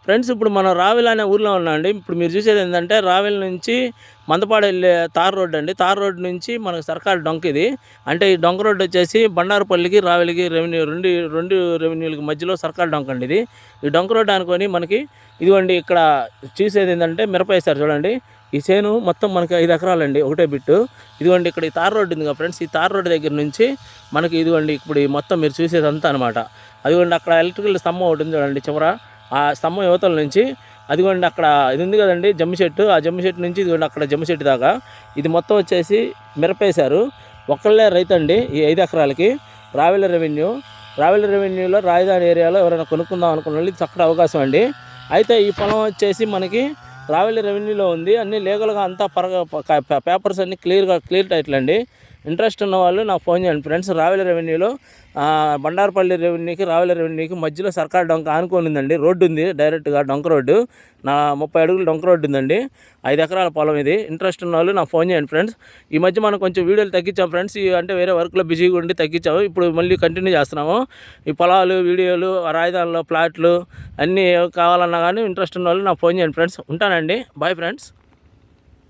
Friends ఇప్పుడు మనం రావెల అనే ఊర్లో ఉన్నామండి. ఇప్పుడు మీరు చూసేది ఏంటంటే రావెల నుంచి మందపాడు వెళ్ళే తార్ రోడ్ అండి. తార్ రోడ్ నుంచి మనకు సర్కార్ డొంక ఇది. అంటే ఈ డొంక రోడ్ వచ్చేసి బండారుపల్లికి రావెలకి రెవెన్యూ రెండు రెవెన్యూలకి మధ్యలో సర్కార్ డొంక అండి ఇది. ఈ డొంక రోడ్ అనుకొని మనకి ఇదిగోండి ఇక్కడ చూసేది ఏంటంటే మిరప వేశారు చూడండి. ఈ చేను మొత్తం మనకి 5 ఎకరాలండి ఒకటే బిట్టు. ఇదిగోండి ఇక్కడ ఈ తార్ రోడ్ ఉంది కదా ఫ్రెండ్స్, ఈ తార్ రోడ్ దగ్గర నుంచి మనకి ఇదిగోండి ఇప్పుడు ఈ మొత్తం మీరు చూసేదంతా అనమాట. అదిగోండి అక్కడ ఎలక్ట్రికల్ స్తంభం ఒకటి ఉంది చూడండి చివర. ఆ స్తంభం యువతల నుంచి అదిగోండి అక్కడ ఇది ఉంది కదండి జమ్మి చెట్టు, ఆ జమ్మి చెట్టు నుంచి ఇదిగోండి అక్కడ జమ్మి చెట్టు దాకా ఇది మొత్తం వచ్చేసి మిరపేశారు. ఒక్కళ్ళే రైతు అండి ఈ 5 ఎకరాలకి. రావెల రెవెన్యూలో రాజధాని ఏరియాలో ఎవరైనా కొనుక్కుందాం అనుకున్న వాళ్ళు చక్కటి అవకాశం అండి. అయితే ఈ పొలం వచ్చేసి మనకి రావెల రెవెన్యూలో ఉంది. అన్నీ లీగల్గా అంతా పేపర్స్ అన్నీ క్లియర్ టైటిల్ అండి. ఇంట్రెస్ట్ ఉన్న వాళ్ళు నాకు ఫోన్ చేయండి ఫ్రెండ్స్. రావెల రెవెన్యూలో బండారుపల్లి రెవెన్యూకి రావెల రెవెన్యూకి మధ్యలో సర్కార్ డొంక ఆనుకొని ఉందండి. రోడ్డు ఉంది డైరెక్ట్గా డొంక రోడ్డు. 30 అడుగులు డొంక రోడ్డు ఉందండి. 5 ఎకరాల పొలం ఇది. ఇంట్రెస్ట్ ఉన్న వాళ్ళు నాకు ఫోన్ చేయండి ఫ్రెండ్స్. ఈ మధ్య మనం కొంచెం వీడియోలు తగ్గించాం ఫ్రెండ్స్, అంటే వేరే వర్క్లో బిజీగా ఉండి తగ్గించాము. ఇప్పుడు మళ్ళీ కంటిన్యూ చేస్తున్నాము. ఈ పొలాలు వీడియోలు రాజధానిలో ప్లాట్లు అన్నీ కావాలన్నా కానీ ఇంట్రెస్ట్ ఉన్న వాళ్ళు నాకు ఫోన్ చేయండి ఫ్రెండ్స్. ఉంటానండి. Bye friends.